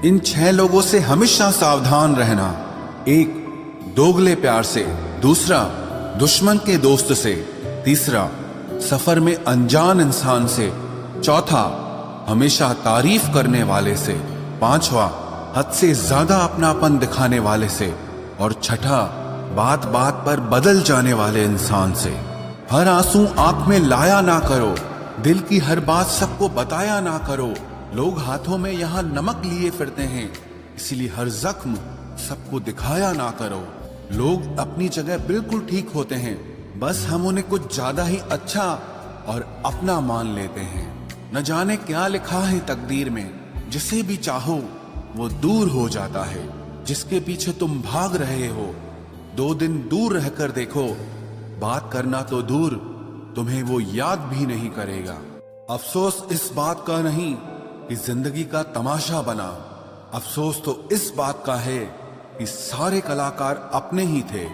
इन 6 लोगों से हमेशा सावधान रहना। 1, दोगले प्यार से। दूसरा, दुश्मन के दोस्त से। तीसरा, सफर में अनजान इंसान से। चौथा, हमेशा तारीफ करने वाले से। पांचवा, हद से ज्यादा अपनापन दिखाने वाले से। और छठा, बात बात पर बदल जाने वाले इंसान से। हर आंसू आंख में लाया ना करो, दिल की हर बात सबको बताया ना करो। लोग हाथों में यहाँ नमक लिए फिरते हैं, इसीलिए हर जख्म सबको दिखाया ना करो। लोग अपनी जगह बिल्कुल ठीक होते हैं, बस हम उन्हें कुछ ज्यादा ही अच्छा और अपना मान लेते हैं। न जाने क्या लिखा है तकदीर में, जिसे भी चाहो वो दूर हो जाता है। जिसके पीछे तुम भाग रहे हो, 2 दिन दूर रहकर देखो, बात करना तो दूर, तुम्हें वो याद भी नहीं करेगा। अफसोस इस बात का नहीं कि जिंदगी का तमाशा बना, अफसोस तो इस बात का है कि सारे कलाकार अपने ही थे।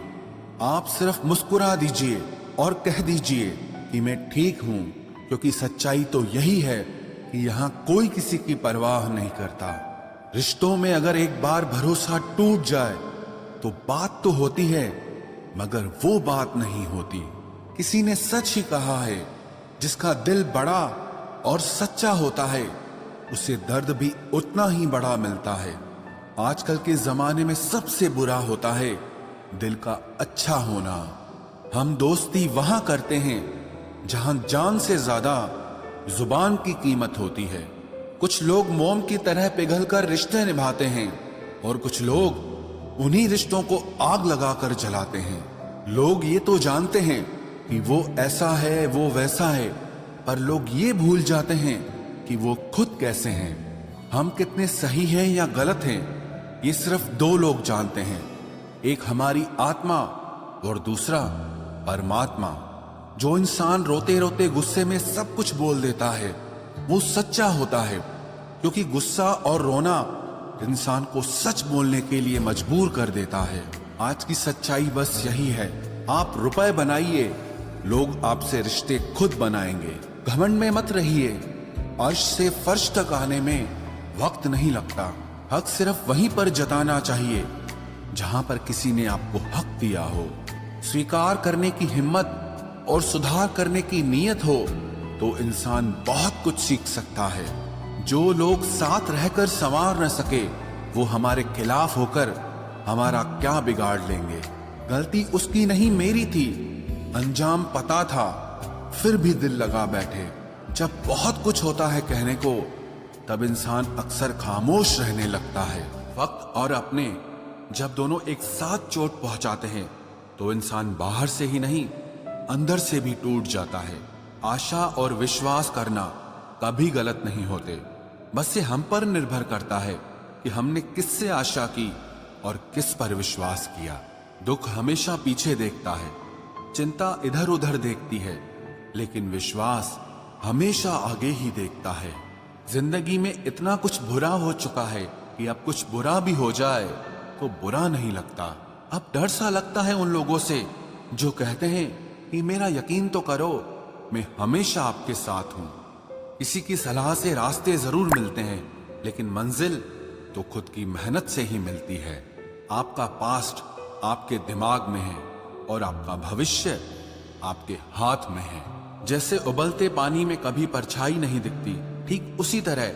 आप सिर्फ मुस्कुरा दीजिए और कह दीजिए कि मैं ठीक हूं, क्योंकि सच्चाई तो यही है कि यहां कोई किसी की परवाह नहीं करता। रिश्तों में अगर एक बार भरोसा टूट जाए तो बात तो होती है, मगर वो बात नहीं होती। किसी ने सच ही कहा है, जिसका दिल बड़ा और सच्चा होता है, उसे दर्द भी उतना ही बड़ा मिलता है। आजकल के जमाने में सबसे बुरा होता है दिल का अच्छा होना। हम दोस्ती वहां करते हैं जहां जान से ज्यादा जुबान की कीमत होती है। कुछ लोग मोम की तरह पिघलकर रिश्ते निभाते हैं और कुछ लोग उन्हीं रिश्तों को आग लगाकर जलाते हैं। लोग ये तो जानते हैं कि वो ऐसा है, वो वैसा है, पर लोग ये भूल जाते हैं कि वो खुद कैसे हैं। हम कितने सही हैं या गलत हैं, ये सिर्फ 2 लोग जानते हैं, एक हमारी आत्मा और दूसरा परमात्मा। जो इंसान रोते रोते गुस्से में सब कुछ बोल देता है, वो सच्चा होता है, क्योंकि गुस्सा और रोना इंसान को सच बोलने के लिए मजबूर कर देता है। आज की सच्चाई बस यही है, आप रुपए बनाइए, लोग आपसे रिश्ते खुद बनाएंगे। घमंड में मत रहिए, अर्श से फर्श तक आने में वक्त नहीं लगता। हक सिर्फ वहीं पर जताना चाहिए जहां पर किसी ने आपको हक दिया हो। स्वीकार करने की हिम्मत और सुधार करने की नीयत हो तो इंसान बहुत कुछ सीख सकता है। जो लोग साथ रहकर संवार न सके, वो हमारे खिलाफ होकर हमारा क्या बिगाड़ लेंगे। गलती उसकी नहीं मेरी थी, अंजाम पता था फिर भी दिल लगा बैठे। जब बहुत कुछ होता है कहने को, तब इंसान अक्सर खामोश रहने लगता है। वक्त और अपने जब दोनों एक साथ चोट पहुंचाते हैं तो इंसान बाहर से ही नहीं, अंदर से भी टूट जाता है। आशा और विश्वास करना कभी गलत नहीं होते, बस ये हम पर निर्भर करता है कि हमने किससे आशा की और किस पर विश्वास किया। दुख हमेशा पीछे देखता है, चिंता इधर उधर देखती है, लेकिन विश्वास हमेशा आगे ही देखता है। जिंदगी में इतना कुछ बुरा हो चुका है कि अब कुछ बुरा भी हो जाए तो बुरा नहीं लगता। अब डर सा लगता है उन लोगों से जो कहते हैं कि मेरा यकीन तो करो, मैं हमेशा आपके साथ हूं। किसी की सलाह से रास्ते जरूर मिलते हैं, लेकिन मंजिल तो खुद की मेहनत से ही मिलती है। आपका पास्ट आपके दिमाग में है और आपका भविष्य आपके हाथ में है। जैसे उबलते पानी में कभी परछाई नहीं दिखती, ठीक उसी तरह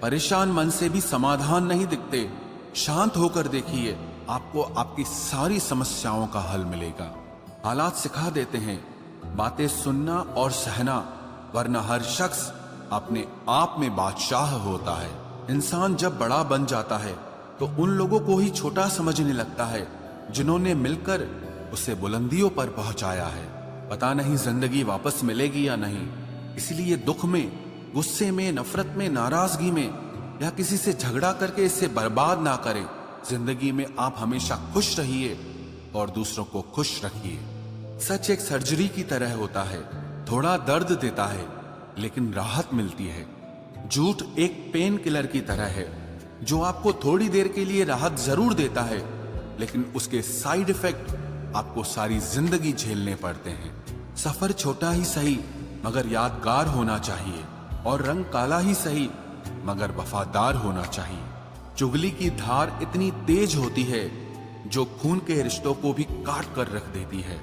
परेशान मन से भी समाधान नहीं दिखते। शांत होकर देखिए, आपको आपकी सारी समस्याओं का हल मिलेगा। हालात सिखा देते हैं बातें सुनना और सहना, वरना हर शख्स अपने आप में बादशाह होता है। इंसान जब बड़ा बन जाता है तो उन लोगों को ही छोटा समझने लगता है जिन्होंने मिलकर उसे बुलंदियों पर पहुंचाया है। पता नहीं जिंदगी वापस मिलेगी या नहीं, इसलिए दुख में, गुस्से में, नफरत में, नाराजगी में या किसी से झगड़ा करके इसे बर्बाद ना करें। जिंदगी में आप हमेशा खुश रहिए और दूसरों को खुश रखिए। सच एक सर्जरी की तरह होता है, थोड़ा दर्द देता है लेकिन राहत मिलती है। झूठ एक पेन किलर की तरह है, जो आपको थोड़ी देर के लिए राहत जरूर देता है, लेकिन उसके साइड इफेक्ट आपको सारी जिंदगी झेलने पड़ते हैं। सफर छोटा ही सही मगर यादगार होना चाहिए, और रंग काला ही सही मगर वफादार होना चाहिए। चुगली की धार इतनी तेज होती है जो खून के रिश्तों को भी काट कर रख देती है।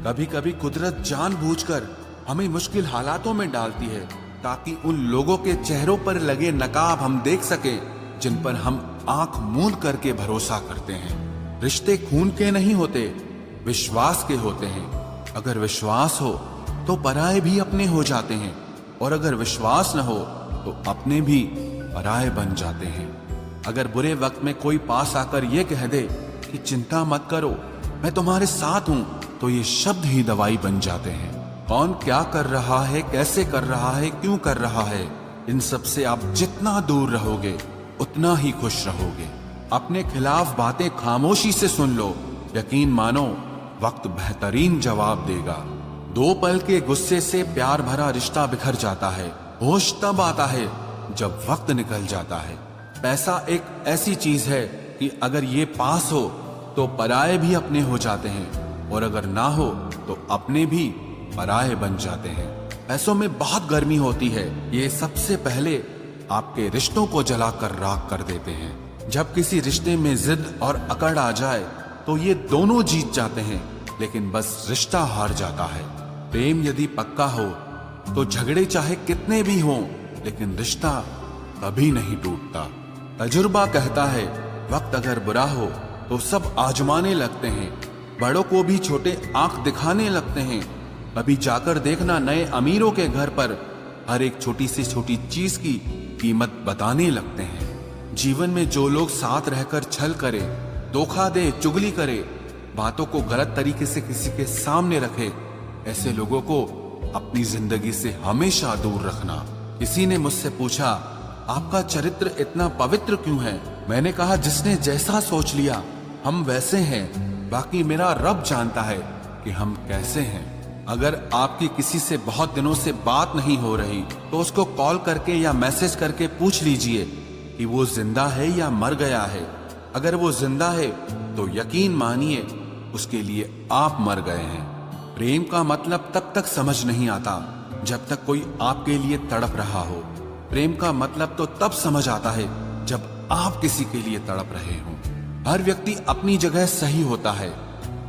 कभी कभी कुदरत जानबूझकर हमें मुश्किल हालातों में डालती है ताकि उन लोगों के चेहरों पर लगे नकाब हम देख सके जिन पर हम आंख मूंद करके भरोसा करते हैं। रिश्ते खून के नहीं होते, विश्वास के होते हैं। अगर विश्वास हो तो पराये भी अपने हो जाते हैं, और अगर विश्वास न हो तो अपने भी पराये बन जाते हैं। अगर बुरे वक्त में कोई पास आकर ये कह दे कि चिंता मत करो, मैं तुम्हारे साथ हूं, तो ये शब्द ही दवाई बन जाते हैं। कौन क्या कर रहा है, कैसे कर रहा है, क्यों कर रहा है, इन सब से आप जितना दूर रहोगे उतना ही खुश रहोगे। अपने खिलाफ बातें खामोशी से सुन लो, यकीन मानो वक्त बेहतरीन जवाब देगा। दो पल के गुस्से से प्यार भरा रिश्ता बिखर जाता है। होश तब आता है जब वक्त निकल जाता है। पैसा एक ऐसी चीज है कि अगर ये पास हो तो पराये भी अपने हो जाते हैं, और अगर ना हो तो अपने भी पराये बन जाते हैं। पैसों में बहुत गर्मी होती है, ये सबसे पहले आपके रिश्तों को जलाकर राख कर देते हैं। जब किसी रिश्ते में जिद और अकड़ आ जाए तो ये दोनों जीत जाते हैं, लेकिन बस रिश्ता हार जाता है। प्रेम यदि पक्का हो तो झगड़े चाहे कितने भी हों, लेकिन रिश्ता कभी नहीं टूटता। तजुर्बा कहता है वक्त अगर बुरा हो तो सब आजमाने लगते हैं, बड़ों को भी छोटे आंख दिखाने लगते हैं। कभी जाकर देखना नए अमीरों के घर पर हर एक छोटी से छोटी चीज की कीमत बताने लगते हैं। जीवन में जो लोग साथ रहकर छल करे, धोखा दे, चुगली करे, बातों को गलत तरीके से किसी के सामने रखे, ऐसे लोगों को अपनी जिंदगी से हमेशा दूर रखना। किसी ने मुझसे पूछा, आपका चरित्र इतना पवित्र क्यों है? मैंने कहा, जिसने जैसा सोच लिया हम वैसे हैं, बाकी मेरा रब जानता है कि हम कैसे हैं। अगर आपकी किसी से बहुत दिनों से बात नहीं हो रही तो उसको कॉल करके या मैसेज करके पूछ लीजिए कि वो जिंदा है या मर गया है। अगर वो जिंदा है तो यकीन मानिए उसके लिए आप मर गए हैं। प्रेम का मतलब तब तक समझ नहीं आता जब तक कोई आपके लिए तड़प रहा हो। प्रेम का मतलब तो तब समझ आता है जब आप किसी के लिए तड़प रहे हो। हर व्यक्ति अपनी जगह सही होता है,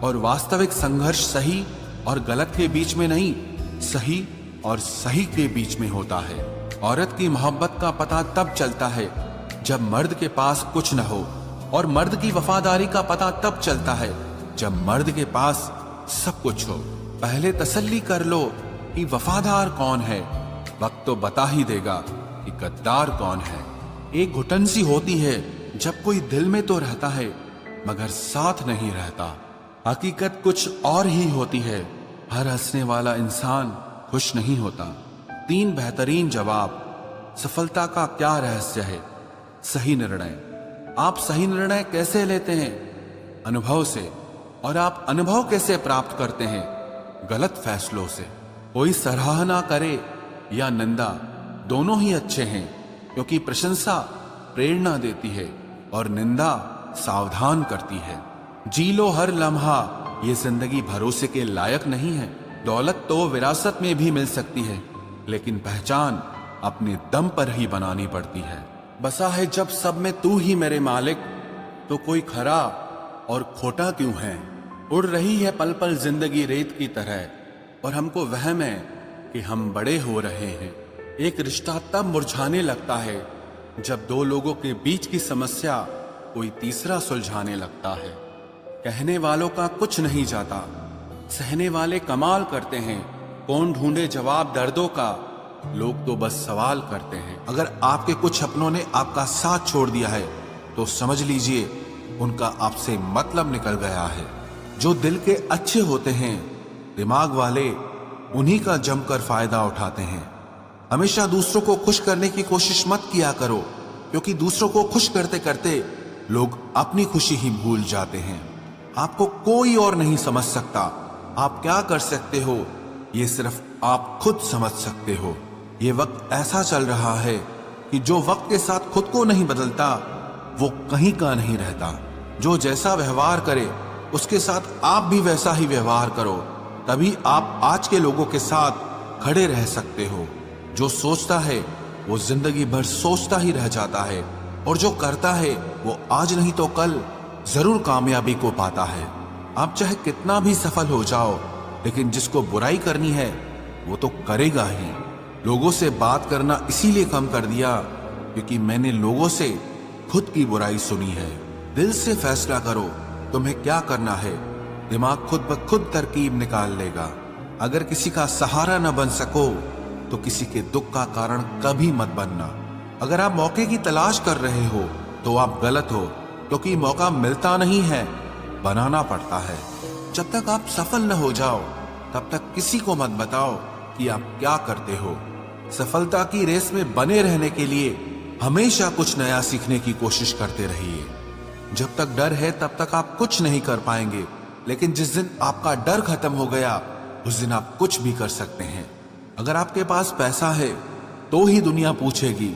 और वास्तविक संघर्ष सही और गलत के बीच में नहीं, सही और सही के बीच में होता है। औरत की मोहब्बत का पता तब चलता है जब मर्द के पास कुछ न हो, और मर्द की वफादारी का पता तब चलता है जब मर्द के पास सब कुछ हो। पहले तसल्ली कर लो कि वफादार कौन है, वक्त तो बता ही देगा कि गद्दार कौन है। एक घुटन सी होती है जब कोई दिल में तो रहता है मगर साथ नहीं रहता। हकीकत कुछ और ही होती है, हर हंसने वाला इंसान खुश नहीं होता। 3 बेहतरीन जवाब। सफलता का क्या रहस्य है? सही निर्णय। आप सही निर्णय कैसे लेते हैं? अनुभव से। और आप अनुभव कैसे प्राप्त करते हैं? गलत फैसलों से। कोई सराहना करे या निंदा, दोनों ही अच्छे हैं, क्योंकि प्रशंसा प्रेरणा देती है और निंदा सावधान करती है। जी लो हर लम्हा, ये जिंदगी भरोसे के लायक नहीं है। दौलत तो विरासत में भी मिल सकती है, लेकिन पहचान अपने दम पर ही बनानी पड़ती है। बसा है जब सब में तू ही मेरे मालिक, तो कोई खरा और खोटा क्यों है? उड़ रही है पल पल जिंदगी रेत की तरह, और हमको वहम है कि हम बड़े हो रहे हैं। एक रिश्ता तब मुरझाने लगता है जब 2 लोगों के बीच की समस्या कोई तीसरा सुलझाने लगता है। कहने वालों का कुछ नहीं जाता, सहने वाले कमाल करते हैं। कौन ढूंढे जवाब दर्दों का, लोग तो बस सवाल करते हैं। अगर आपके कुछ अपनों ने आपका साथ छोड़ दिया है तो समझ लीजिए उनका आपसे मतलब निकल गया है। जो दिल के अच्छे होते हैं, दिमाग वाले उन्हीं का जमकर फायदा उठाते हैं। हमेशा दूसरों को खुश करने की कोशिश मत किया करो, क्योंकि दूसरों को खुश करते करते लोग अपनी खुशी ही भूल जाते हैं। आपको कोई और नहीं समझ सकता। आप क्या कर सकते हो ये सिर्फ आप खुद समझ सकते हो। ये वक्त ऐसा चल रहा है कि जो वक्त के साथ खुद को नहीं बदलता वो कहीं का नहीं रहता। जो जैसा व्यवहार करे उसके साथ आप भी वैसा ही व्यवहार करो, तभी आप आज के लोगों के साथ खड़े रह सकते हो। जो सोचता है वो जिंदगी भर सोचता ही रह जाता है, और जो करता है वो आज नहीं तो कल जरूर कामयाबी को पाता है। आप चाहे कितना भी सफल हो जाओ, लेकिन जिसको बुराई करनी है वो तो करेगा ही। लोगों से बात करना इसीलिए कम कर दिया क्योंकि मैंने लोगों से खुद की बुराई सुनी है। दिल से फैसला करो तुम्हें क्या करना है, दिमाग खुद ब खुद तरकीब निकाल लेगा। अगर किसी का सहारा न बन सको तो किसी के दुख का कारण कभी मत बनना। अगर आप मौके की तलाश कर रहे हो तो आप गलत हो, क्योंकि मौका मिलता नहीं है, बनाना पड़ता है। जब तक आप सफल न हो जाओ तब तक किसी को मत बताओ कि आप क्या करते हो। सफलता की रेस में बने रहने के लिए हमेशा कुछ नया सीखने की कोशिश करते रहिए। जब तक डर है तब तक आप कुछ नहीं कर पाएंगे, लेकिन जिस दिन आपका डर खत्म हो गया उस दिन आप कुछ भी कर सकते हैं। अगर आपके पास पैसा है तो ही दुनिया पूछेगी,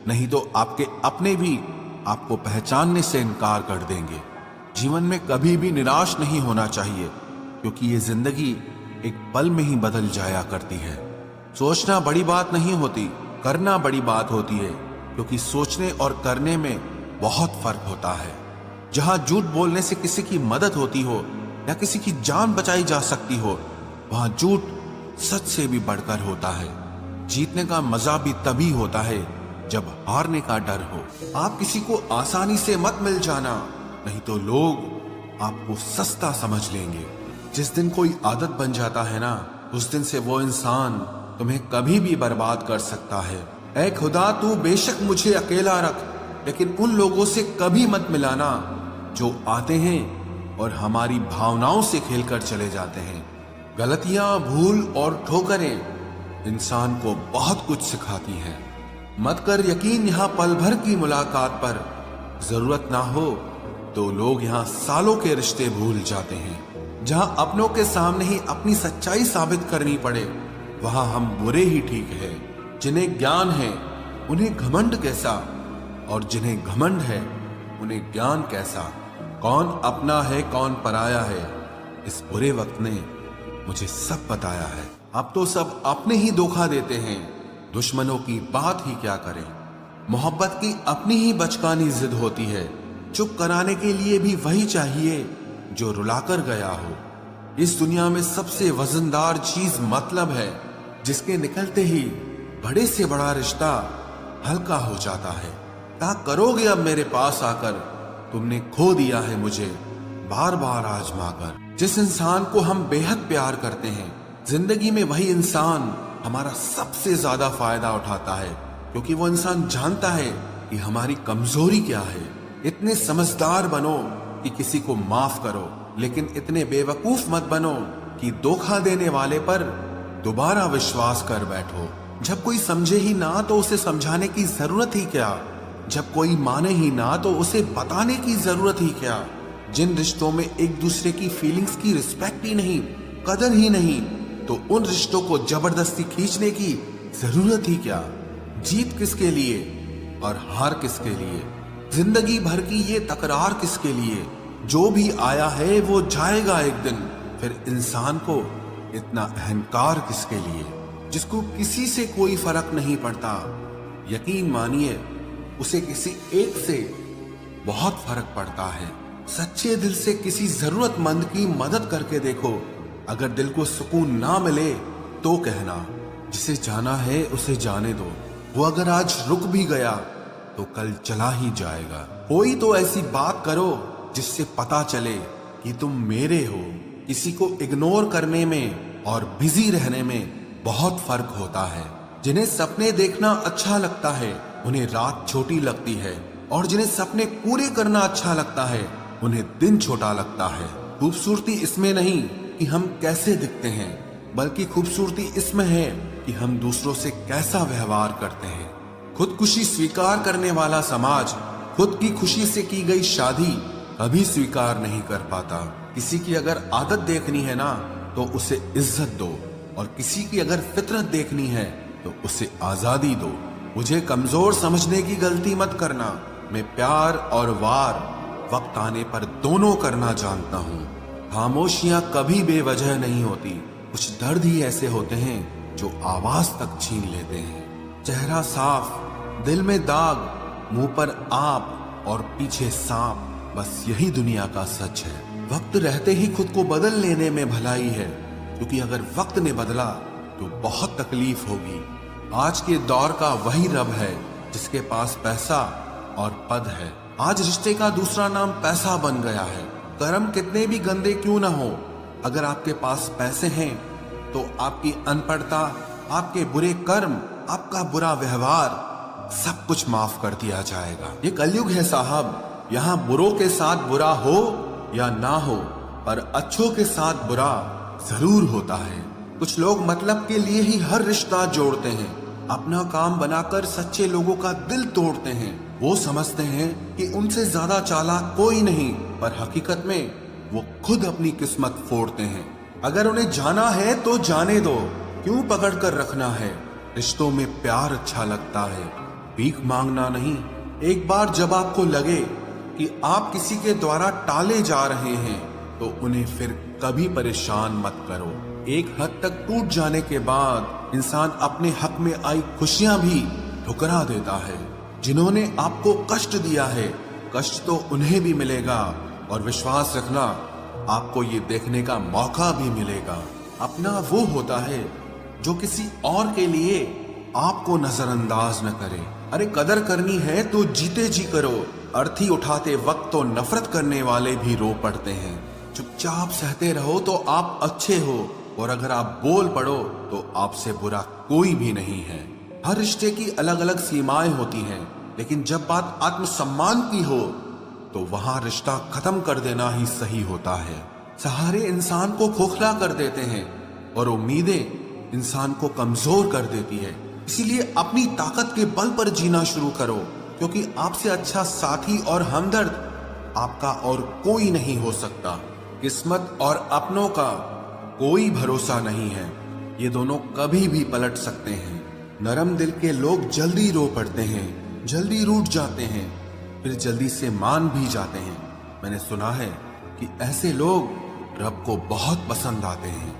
नहीं तो आपके अपने भी आपको पहचानने से इनकार कर देंगे। जीवन में कभी भी निराश नहीं होना चाहिए, क्योंकि ये जिंदगी एक पल में ही बदल जाया करती है। सोचना बड़ी बात नहीं होती, करना बड़ी बात होती है, क्योंकि सोचने और करने में बहुत फर्क होता है। जहां झूठ बोलने से किसी की मदद होती हो या किसी की जान बचाई जा सकती हो, वहां झूठ सच से भी बढ़कर होता है। जीतने का मजा भी तभी होता है जब हारने का डर हो। आप किसी को आसानी से मत मिल जाना, नहीं तो लोग आपको सस्ता समझ लेंगे। जिस दिन कोई आदत बन जाता है ना, उस दिन से वो इंसान तुम्हें कभी भी बर्बाद कर सकता है। ऐ खुदा, तू बेशक मुझे अकेला रख, लेकिन उन लोगों से कभी मत मिलाना जो आते हैं और हमारी भावनाओं से खेलकर चले जाते हैं। गलतियां, भूल और ठोकरें इंसान को बहुत कुछ सिखाती हैं। मत कर यकीन यहाँ पल भर की मुलाकात पर, जरूरत ना हो तो लोग यहाँ सालों के रिश्ते भूल जाते हैं। जहां अपनों के सामने ही अपनी सच्चाई साबित करनी पड़े, वहां हम बुरे ही ठीक है। जिन्हें ज्ञान है उन्हें घमंड कैसा, और जिन्हें घमंड है उन्हें ज्ञान कैसा। कौन अपना है कौन पराया है, इस बुरे वक्त ने मुझे सब बताया है। अब तो सब अपने ही धोखा देते हैं, दुश्मनों की बात ही क्या करें। मोहब्बत की अपनी ही बचकानी जिद होती है, चुप कराने के लिए भी वही चाहिए जो रुलाकर गया हो। इस दुनिया में सबसे वजनदार चीज मतलब है, जिसके निकलते ही बड़े से बड़ा रिश्ता हल्का हो जाता है। क्या करोगे अब मेरे पास आकर, तुमने खो दिया है मुझे बार बार आजमाकर। जिस इंसान को हम बेहद प्यार करते हैं, जिंदगी में वही इंसान हमारा सबसे ज्यादा फायदा उठाता है, क्योंकि वो इंसान जानता है कि हमारी कमजोरी क्या है। इतने समझदार बनो कि किसी को माफ करो, लेकिन इतने बेवकूफ मत बनो कि धोखा देने वाले पर दोबारा विश्वास कर बैठो। जब कोई समझे ही ना तो उसे समझाने की जरूरत ही क्या, जब कोई माने ही ना तो उसे बताने की जरूरत ही क्या। जिन रिश्तों में एक दूसरे की फीलिंग्स की रिस्पेक्ट ही नहीं, कदर ही नहीं, तो उन रिश्तों को जबरदस्ती खींचने की जरूरत ही क्या। जीत किसके लिए और हार किसके लिए, जिंदगी भर की ये तकरार किसके लिए। जो भी आया है वो जाएगा एक दिन, फिर इंसान को इतना अहंकार किसके लिए, जिसको किसी से कोई फर्क नहीं पड़ता। यकीन मानिए उसे किसी एक से बहुत फर्क पड़ता है। सच्चे दिल से किसी जरूरतमंद की मदद करके देखो, अगर दिल को सुकून ना मिले तो कहना, जिसे जाना है उसे जाने दो। वो अगर आज रुक भी गया तो कल चला ही जाएगा। कोई तो ऐसी बात करो जिससे पता चले कि तुम मेरे हो। किसी को इग्नोर करने में और बिजी रहने में बहुत फर्क होता है। जिन्हें सपने देखना अच्छा लगता है उन्हें रात छोटी लगती है, और जिन्हें सपने पूरे करना अच्छा लगता है उन्हें दिन छोटा लगता है। खूबसूरती इसमें नहीं कि हम कैसे दिखते हैं, बल्कि खूबसूरती इसमें है कि हम दूसरों से कैसा व्यवहार करते हैं। खुदकुशी स्वीकार करने वाला समाज खुद की खुशी से की गई शादी कभी स्वीकार नहीं कर पाता। किसी की अगर आदत देखनी है ना तो उसे इज्जत दो, और किसी की अगर फितरत देखनी है तो उसे आजादी दो। मुझे कमजोर समझने की गलती मत करना। मैं प्यार और वार वक्त आने पर दोनों करना जानता हूँ। खामोशियां कभी बेवजह नहीं होती, कुछ दर्द ही ऐसे होते हैं जो आवाज तक छीन लेते हैं। चेहरा साफ, दिल में दाग, मुंह पर आप और पीछे सांप, बस यही दुनिया का सच है। वक्त रहते ही खुद को बदल लेने में भलाई है, क्योंकि अगर वक्त ने बदला तो बहुत तकलीफ होगी। आज के दौर का वही रब है जिसके पास पैसा और पद है। आज रिश्ते का दूसरा नाम पैसा बन गया है। कर्म कितने भी गंदे क्यों ना हो, अगर आपके पास पैसे हैं तो आपकी अनपढ़ता, आपके बुरे कर्म, आपका बुरा व्यवहार सब कुछ माफ कर दिया जाएगा। ये कलयुग है साहब, यहाँ बुरों के साथ बुरा हो या ना हो, पर अच्छों के साथ बुरा जरूर होता है। कुछ लोग मतलब के लिए ही हर रिश्ता जोड़ते हैं, अपना काम बनाकर सच्चे लोगों का दिल तोड़ते हैं। वो समझते हैं कि उनसे ज्यादा चालाक कोई नहीं, पर हकीकत में वो खुद अपनी किस्मत फोड़ते हैं। अगर उन्हें जाना है तो जाने दो, क्यों पकड़ कर रखना है। रिश्तों में प्यार अच्छा लगता है, भीख मांगना नहीं। एक बार जब आपको लगे कि आप किसी के द्वारा टाले जा रहे हैं तो उन्हें फिर कभी परेशान मत करो। एक हद तक टूट जाने के बाद इंसान अपने हक में आई खुशियां भी ठुकरा देता है। जिन्होंने आपको कष्ट दिया है, कष्ट तो उन्हें भी मिलेगा, और विश्वास रखना आपको ये देखने का मौका भी मिलेगा। अपना वो होता है जो किसी और के लिए आपको नजरअंदाज न करे। अरे कदर करनी है तो जीते जी करो। अर्थी उठाते वक्त तो नफरत करने वाले भी रो पड़ते हैं। चुपचाप सहते रहो तो आप अच्छे हो, और अगर आप बोल पड़ो तो आपसे बुरा कोई भी नहीं है। हर रिश्ते की अलग अलग सीमाएं होती हैं, लेकिन जब बात आत्मसम्मान की हो तो वहां रिश्ता खत्म कर देना ही सही होता है। सहारे इंसान को खोखला कर देते हैं और उम्मीदें इंसान को कमजोर कर देती है। इसीलिए अपनी ताकत के बल पर जीना शुरू करो, क्योंकि आपसे अच्छा साथी और हमदर्द आपका और कोई नहीं हो सकता। किस्मत और अपनों का कोई भरोसा नहीं है, ये दोनों कभी भी पलट सकते हैं। नरम दिल के लोग जल्दी रो पड़ते हैं, जल्दी रूठ जाते हैं, फिर जल्दी से मान भी जाते हैं। मैंने सुना है कि ऐसे लोग रब को बहुत पसंद आते हैं।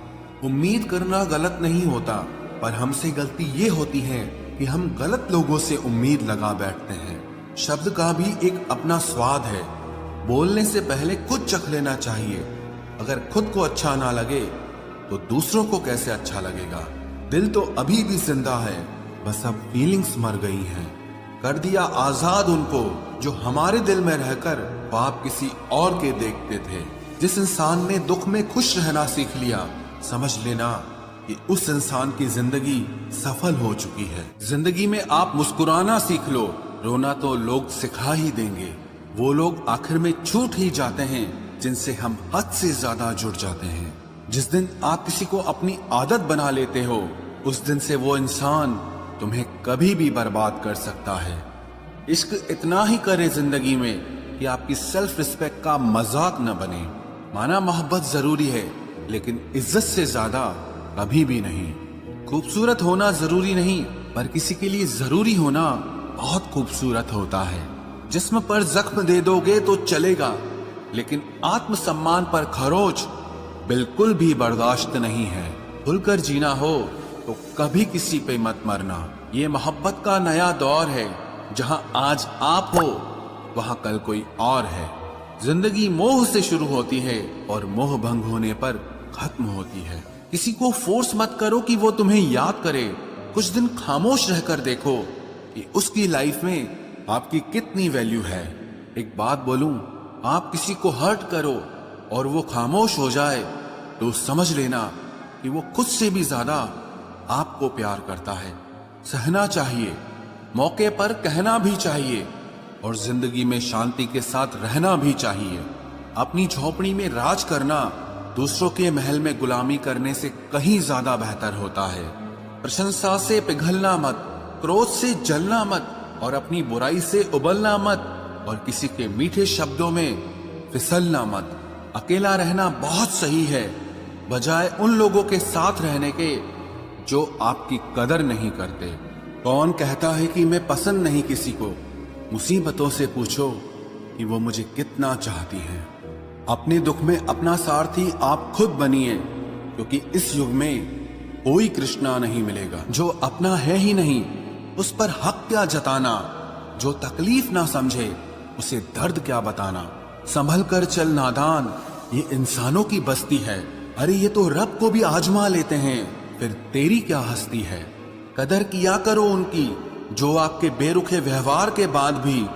उम्मीद करना गलत नहीं होता, पर हमसे गलती ये होती है कि हम गलत लोगों से उम्मीद लगा बैठते हैं। शब्द का भी एक अपना स्वाद है, बोलने से पहले खुद चख लेना चाहिए। अगर खुद को अच्छा ना लगे तो दूसरों को कैसे अच्छा लगेगा। दिल तो अभी भी जिंदा है, बस अब फीलिंग्स मर गई हैं। कर दिया आजाद उनको जो हमारे दिल में रहकर ख्वाब किसी और के देखते थे। जिस इंसान ने दुख में खुश रहना सीख लिया, समझ लेना कि उस इंसान की जिंदगी सफल हो चुकी है। जिंदगी में आप मुस्कुराना सीख लो, रोना तो लोग सिखा ही देंगे। वो लोग आखिर में छूट ही जाते हैं जिनसे हम हद से ज्यादा जुड़ जाते हैं। जिस दिन आप किसी को अपनी आदत बना लेते हो, उस दिन से वो इंसान तुम्हें कभी भी बर्बाद कर सकता है। इश्क इतना ही करे जिंदगी में कि आपकी सेल्फ रिस्पेक्ट का मजाक न बने। माना मोहब्बत जरूरी है, लेकिन इज्जत से ज्यादा कभी भी नहीं। खूबसूरत होना जरूरी नहीं, पर किसी के लिए जरूरी होना बहुत खूबसूरत होता है। जिस्म पर जख्म दे दोगे तो चलेगा, लेकिन आत्मसम्मान पर खरोच बिल्कुल भी बर्दाश्त नहीं है। खुलकर जीना हो तो कभी किसी पे मत मरना। ये मोहब्बत का नया दौर है, जहां आज आप हो वहां कल कोई और है। जिंदगी मोह से शुरू होती है और मोह भंग होने पर खत्म होती है। किसी को फोर्स मत करो कि वो तुम्हें याद करे। कुछ दिन खामोश रहकर देखो कि उसकी लाइफ में आपकी कितनी वैल्यू है। एक बात बोलूं, आप किसी को हर्ट करो और वो खामोश हो जाए तो समझ लेना कि वो खुद से भी ज्यादा आपको प्यार करता है। सहना चाहिए, मौके पर कहना भी चाहिए, और जिंदगी में शांति के साथ रहना भी चाहिए। अपनी झोपड़ी में राज करना दूसरों के महल में गुलामी करने से कहीं ज्यादा बेहतर होता है। प्रशंसा से पिघलना मत, क्रोध से जलना मत, और अपनी बुराई से उबलना मत, और किसी के मीठे शब्दों में फिसलना मत। अकेला रहना बहुत सही है, बजाय उन लोगों के साथ रहने के जो आपकी कदर नहीं करते। कौन कहता है कि मैं पसंद नहीं किसी को? मुसीबतों से पूछो कि वो मुझे कितना चाहती हैं। अपने दुख में अपना सारथी आप खुद बनिए, क्योंकि इस युग में कोई कृष्णा नहीं मिलेगा। जो अपना है ही नहीं, उस पर हक क्या जताना। जो तकलीफ ना समझे उसे दर्द क्या बताना। संभल कर चल नादान, ये इंसानों की बस्ती है। अरे ये तो रब को भी आजमा लेते हैं, फिर तेरी क्या हस्ती है। कदर किया करो उनकी जो आपके बेरुखे व्यवहार के बाद भी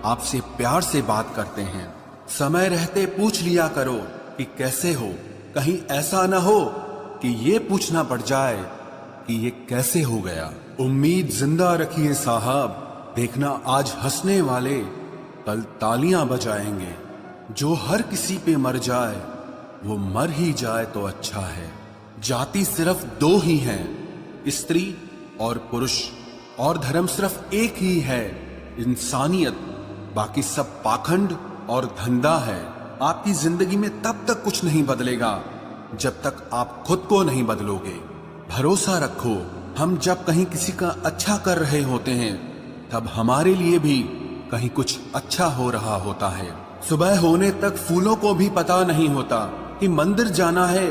आपसे प्यार से बात करते हैं। समय रहते पूछ लिया करो कि कैसे हो, कहीं ऐसा न हो कि ये पूछना पड़ जाए कि ये कैसे हो गया। उम्मीद जिंदा रखिए साहब, देखना आज हंसने वाले कल तालियां बजाएंगे। जो हर किसी पे मर जाए वो मर ही जाए तो अच्छा है। जाति सिर्फ दो ही हैं, स्त्री और पुरुष, और धर्म सिर्फ एक ही है, इंसानियत। बाकी सब पाखंड और धंधा है। आपकी जिंदगी में तब तक कुछ नहीं बदलेगा जब तक आप खुद को नहीं बदलोगे। भरोसा रखो, हम जब कहीं किसी का अच्छा कर रहे होते हैं तब हमारे लिए भी कहीं कुछ अच्छा हो रहा होता है। सुबह होने तक फूलों को भी पता नहीं होता कि मंदिर जाना है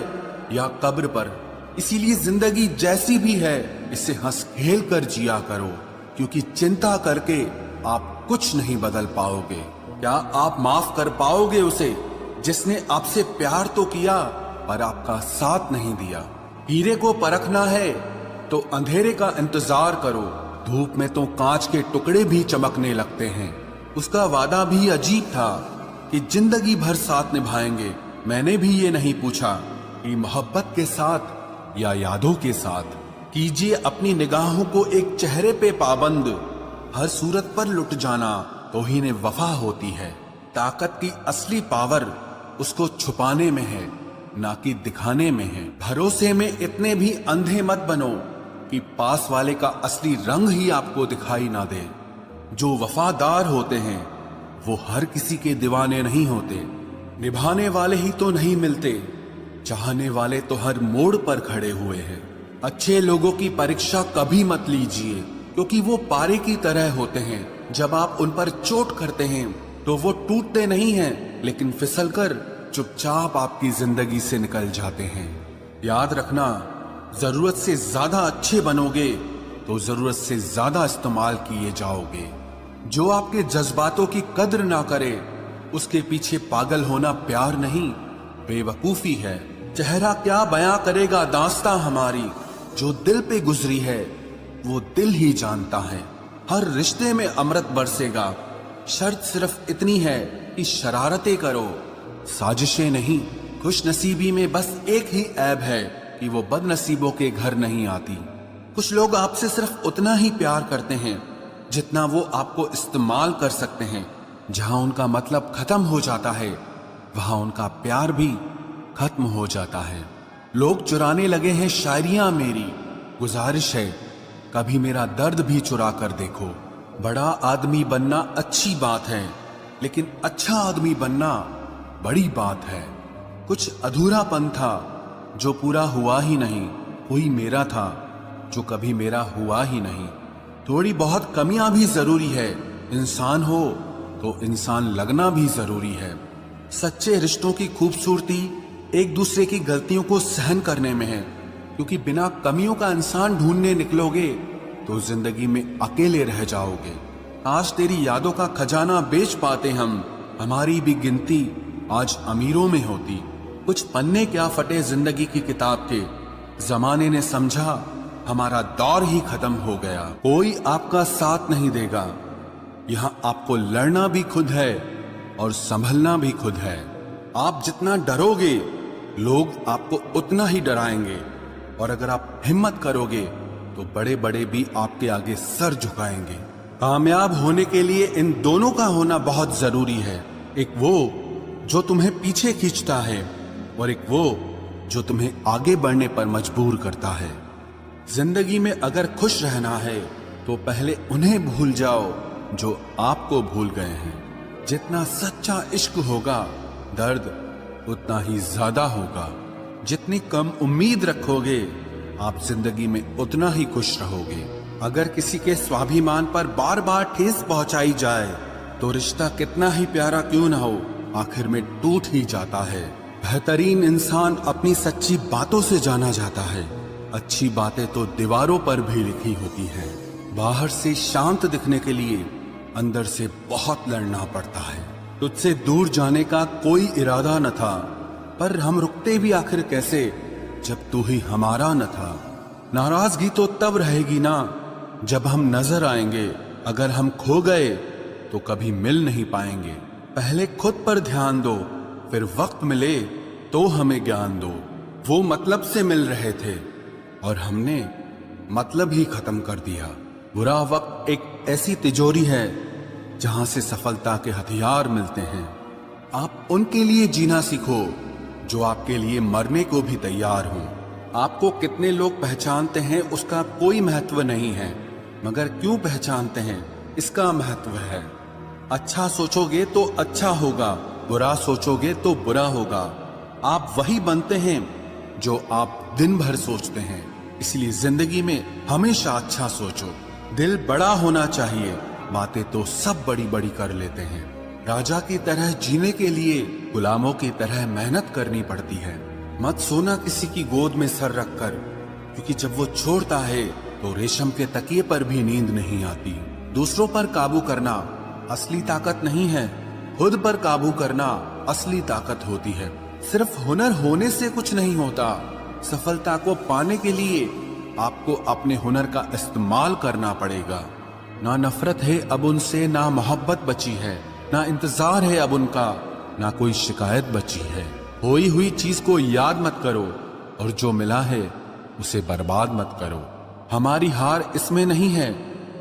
या कब्र पर। इसीलिए जिंदगी जैसी भी है इसे हंस खेल कर जिया करो, क्योंकि चिंता करके आप कुछ नहीं बदल पाओगे। क्या आप माफ कर पाओगे उसे जिसने आपसे प्यार तो किया पर आपका साथ नहीं दिया। हीरे को परखना है तो अंधेरे का इंतजार करो, धूप में तो कांच के टुकड़े भी चमकने लगते हैं। उसका वादा भी अजीब था कि जिंदगी भर साथ निभाएंगे। मैंने भी ये नहीं पूछा कि मोहब्बत के साथ या यादों के साथ। कीजिए अपनी निगाहों को एक चेहरे पे पाबंद, हर सूरत पर लुट जाना तो ही ने वफा होती है। ताकत की असली पावर उसको छुपाने में है, ना कि दिखाने में है। भरोसे में इतने भी अंधे मत बनो कि पास वाले का असली रंग ही आपको दिखाई ना दे। जो वफादार होते हैं वो हर किसी के दीवाने नहीं होते। निभाने वाले ही तो नहीं मिलते, चाहने वाले तो हर मोड़ पर खड़े हुए हैं। अच्छे लोगों की परीक्षा कभी मत लीजिए, क्योंकि वो पारे की तरह होते हैं। जब आप उन पर चोट करते हैं तो वो टूटते नहीं हैं, लेकिन फिसलकर चुपचाप आपकी जिंदगी से निकल जाते हैं। याद रखना, जरूरत से ज्यादा अच्छे बनोगे तो जरूरत से ज्यादा इस्तेमाल किए जाओगे। जो आपके जज्बातों की कद्र ना करे उसके पीछे पागल होना प्यार नहीं, बेवकूफी है। चेहरा क्या बयां करेगा दास्तां हमारी, जो दिल पे गुजरी है वो दिल ही जानता है। हर रिश्ते में अमृत बरसेगा, शर्त सिर्फ इतनी है कि शरारतें करो, साजिशें नहीं। खुशनसीबी में बस एक ही ऐब है कि वो बदनसीबों के घर नहीं आती। कुछ लोग आपसे सिर्फ उतना ही प्यार करते हैं जितना वो आपको इस्तेमाल कर सकते हैं। जहां उनका मतलब खत्म हो जाता है वहां उनका प्यार भी खत्म हो जाता है। लोग चुराने लगे हैं शायरियां मेरी, गुजारिश है कभी मेरा दर्द भी चुरा कर देखो। बड़ा आदमी बनना अच्छी बात है, लेकिन अच्छा आदमी बनना बड़ी बात है। कुछ अधूरापन था जो पूरा हुआ ही नहीं, कोई मेरा था जो कभी मेरा हुआ ही नहीं। थोड़ी बहुत कमियां भी जरूरी है, इंसान हो तो इंसान लगना भी जरूरी है। सच्चे रिश्तों की खूबसूरती एक दूसरे की गलतियों को सहन करने में है, क्योंकि बिना कमियों का इंसान ढूंढने निकलोगे तो जिंदगी में अकेले रह जाओगे। आज तेरी यादों का खजाना बेच पाते हम, हमारी भी गिनती आज अमीरों में होती। कुछ पन्ने क्या फटे जिंदगी की किताब के, जमाने ने समझा हमारा दौर ही खत्म हो गया। कोई आपका साथ नहीं देगा, यहाँ आपको लड़ना भी खुद है और संभलना भी खुद है। आप जितना डरोगे लोग आपको उतना ही डराएंगे, और अगर आप हिम्मत करोगे तो बड़े बड़े भी आपके आगे सर झुकाएंगे। कामयाब होने के लिए इन दोनों का होना बहुत जरूरी है। एक वो जो तुम्हें पीछे खींचता है और एक वो जो तुम्हें आगे बढ़ने पर मजबूर करता है। जिंदगी में अगर खुश रहना है तो पहले उन्हें भूल जाओ जो आपको भूल गए हैं। जितना सच्चा इश्क होगा दर्द उतना ही ज्यादा होगा। जितनी कम उम्मीद रखोगे आप जिंदगी में उतना ही खुश रहोगे। अगर किसी के स्वाभिमान पर बार बार ठेस पहुंचाई जाए तो रिश्ता कितना ही प्यारा क्यों ना हो आखिर में टूट ही जाता है। बेहतरीन इंसान अपनी सच्ची बातों से जाना जाता है। अच्छी बातें तो दीवारों पर भी लिखी होती हैं। बाहर से शांत दिखने के लिए अंदर से बहुत लड़ना पड़ता है। तुझसे दूर जाने का कोई इरादा न था, पर हम रुकते भी आखिर कैसे जब तू ही हमारा न था। नाराजगी तो तब रहेगी ना जब हम नजर आएंगे, अगर हम खो गए तो कभी मिल नहीं पाएंगे। पहले खुद पर ध्यान दो, फिर वक्त मिले तो हमें ज्ञान दो। वो मतलब से मिल रहे थे और हमने मतलब ही खत्म कर दिया। बुरा वक्त एक ऐसी तिजोरी है जहां से सफलता के हथियार मिलते हैं। आप उनके लिए जीना सीखो जो आपके लिए मरने को भी तैयार हों। आपको कितने लोग पहचानते हैं उसका कोई महत्व नहीं है, मगर क्यों पहचानते हैं इसका महत्व है। अच्छा सोचोगे तो अच्छा होगा, बुरा सोचोगे तो बुरा होगा। आप वही बनते हैं जो आप दिन भर सोचते हैं। इसलिए जिंदगी में हमेशा अच्छा सोचो। दिल बड़ा होना चाहिए, बातें तो सब बड़ी बड़ी कर लेते हैं। राजा की तरह जीने के लिए गुलामों की तरह मेहनत करनी पड़ती है। मत सोना किसी की गोद में सर रखकर, क्योंकि जब वो छोड़ता है तो रेशम के तकिए पर भी नींद नहीं आती। दूसरों पर काबू करना असली ताकत नहीं है, खुद पर काबू करना असली ताकत होती है। सिर्फ हुनर होने से कुछ नहीं होता। सफलता को पाने के लिए आपको अपने हुनर का इस्तेमाल करना पड़ेगा। ना नफरत है अब उनसे, ना मोहब्बत बची है, ना इंतजार है अब उनका, ना कोई शिकायत बची है। खोई हुई चीज को याद मत करो और जो मिला है उसे बर्बाद मत करो। हमारी हार इसमें नहीं है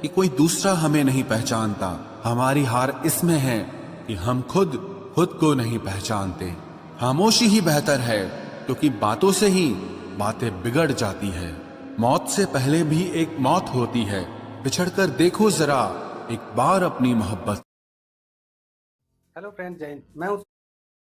कि कोई दूसरा हमें नहीं पहचानता, हमारी हार इसमें है कि हम खुद को नहीं पहचानते। खामोशी ही बेहतर है, क्योंकि बातों से ही बातें बिगड़ जाती है। मौत से पहले भी एक मौत होती है। बिछड़कर देखो जरा एक बार अपनी मोहब्बत। हेलो फ्रेंड, जय हिंद। मैं हूं